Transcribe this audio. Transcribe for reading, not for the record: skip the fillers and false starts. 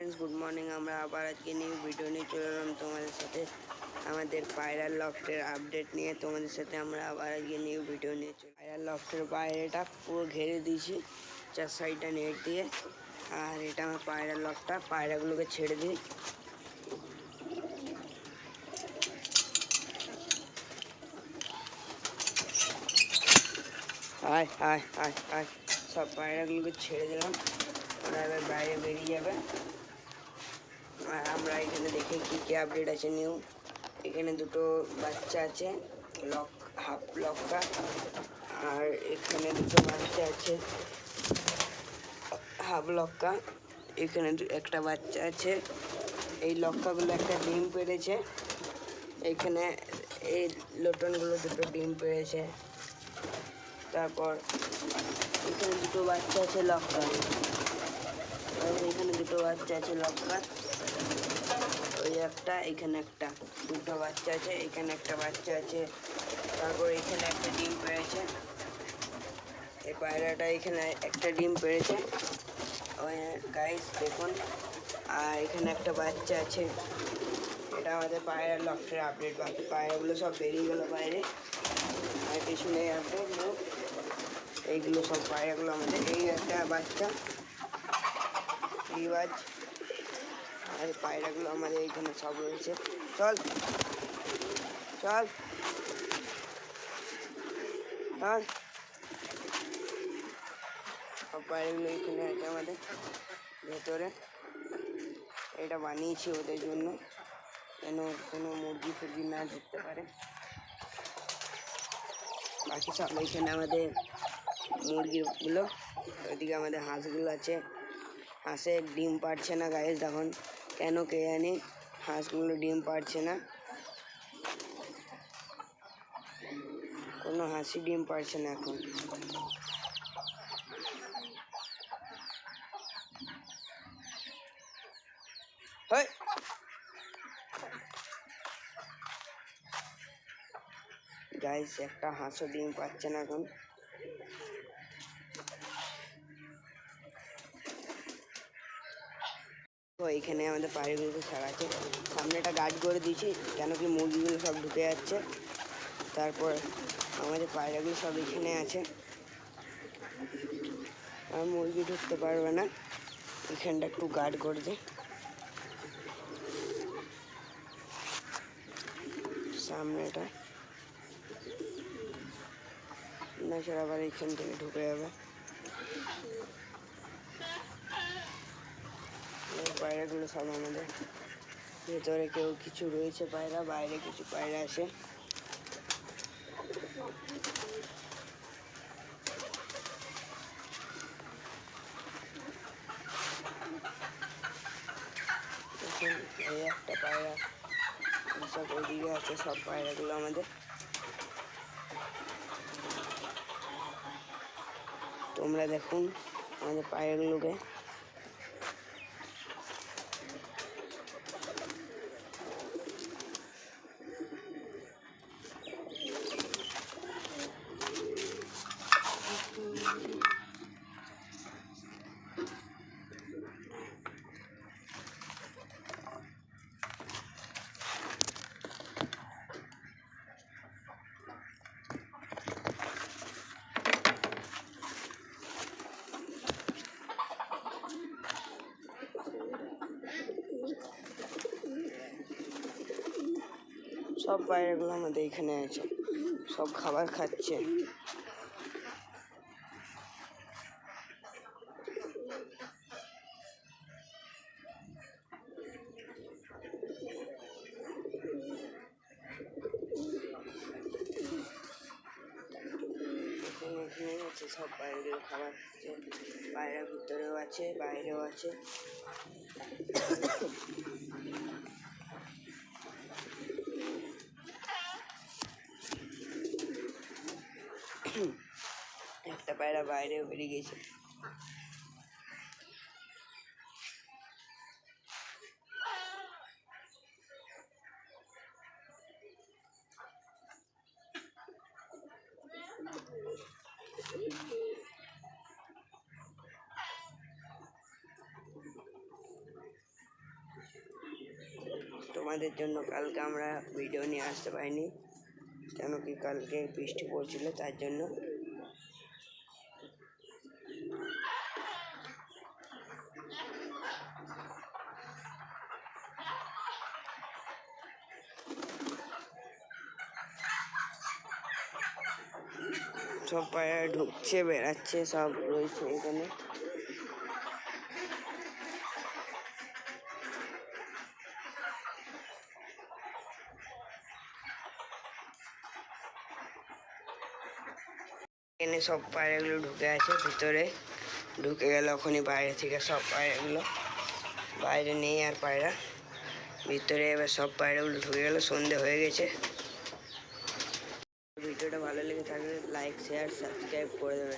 Friends good morning আমরা আবার আজকে নিউ ভিডিও নিয়ে চলে এলাম তোমাদের সাথে আমাদের পায়রার লফটের আপডেট নিয়ে তোমাদের সাথে আমরা আবার আজকে নিউ ভিডিও নিয়ে চলে পায়রার লফটের বাইরেটা পুরো ঘিরে দিয়েছি চার সাইডটা নেট দিয়ে আর এটা আমার পায়রার লফটটা পায়রাগুলোকে ছেড়ে দিই আয় আয় আয় আয় সব পায়রাগুলোকে ছেড়ে দিলাম ওরা এবার বাইরে বেরিয়ে যাবে আর আমরা এখানে দেখে কি আপডেট আছে নিউ এখানে দুটো বাচ্চা আছে হাফ লক্কা আর এখানে দুটো বাচ্চা আছে হাফ লক্কা এখানে একটা বাচ্চা আছে এই লক্কাগুলো একটা ডিম পেড়েছে এখানে এই লোটনগুলো দুটো ডিম পেড়েছে তারপর এখানে দুটো বাচ্চা আছে লক্কা এখানে দুটো বাচ্চা আছে লক্কা ওই একটা এখানে একটা দুটো বাচ্চা আছে এখানে একটা বাচ্চা আছে তারপর এখানে একটা ডিম পেড়েছে এই পায়রাটা এখানে একটা ডিম পেড়েছে ওই গাইস দেখুন আর এখানে একটা বাচ্চা আছে এটা আমাদের পায়রার লফটের আপডেট বাকি পায়রাগুলো সব বেরিয়ে গেল বাইরে আর কিছু নেই আপডেট এইগুলো সব পায়রাগুলো আমাদের এই একটা বাচ্চা রিওয়াজ আর পায়রাগুলো আমাদের এইখানে সব রয়েছে চল চল চল সব পায়রাগুলো এইখানে আছে আমাদের ভেতরে এটা বানিয়েছি ওদের জন্য যেন কোনো মুরগি ফুরগি না ঢুকতে পারে বাকি সব এইখানে আমাদের মুরগিগুলো ওইদিকে আমাদের হাঁসগুলো আছে হাঁসের ডিম পাড়ছে না গাইস দেখুন কেন কে জানি হাঁসগুলো ডিম পাড়ছে না কোনো হাঁসি ডিম পাড়ছে না এখন গাইস একটা হাঁসও ডিম পাচ্ছে না এখন তো এইখানে আমাদের পায়রাগুলোকে ছাড়া আছে সামনে একটা গার্ড করে দিয়েছি কেন কি মুরগিগুলো সব ঢুকে যাচ্ছে তারপর আমাদের পায়রাগুলো সব এখানে আছে আর মুরগি ঢুকতে পারবে না এখানটা একটু গার্ড করে দিই সামনেটা না সেটা আবার এইখান থেকে ঢুকে যাবে পায়রাগুলো সব আমাদের ভেতরে কেউ কিছু রয়েছে পায়রা বাইরে কিছু পায়রা আছে এই একটা পায়রা সব ওইদিকে আছে সব পায়রাগুলো আমাদের তোমরা দেখুন আমাদের পায়রাগুলোকে সব পায়রাগুলো আমাদের এখানে আছে সব খাবার খাচ্ছে এখানে আছে সব পায়রাগুলো খাবার খাচ্ছে পায়রা ভিতরেও আছে বাইরেও আছে একটা পায়রা বাইরেও বেরিয়ে গেছে আমাদের জন্য কালকে আমরা ভিডিও নিয়ে আসতে পারিনি, কেন কি কালকে বৃষ্টি পড়ছিল তার জন্য। সব পায়রা ঢুকছে বেড়াচ্ছে সব রয়েছে এখানে। এখানে সব পায়রাগুলো ঢুকে আছে ভিতরে, ঢুকে গেল ওখানে বাইরে থেকে সব পায়রাগুলো। বাইরে নেই আর পায়রা, ভিতরে এবার সব পায়রাগুলো ঢুকে গেল। সন্ধে হয়ে গেছে। ভিডিওটা ভালো লেগে থাকলে লাইক শেয়ার সাবস্ক্রাইব করে দেবে।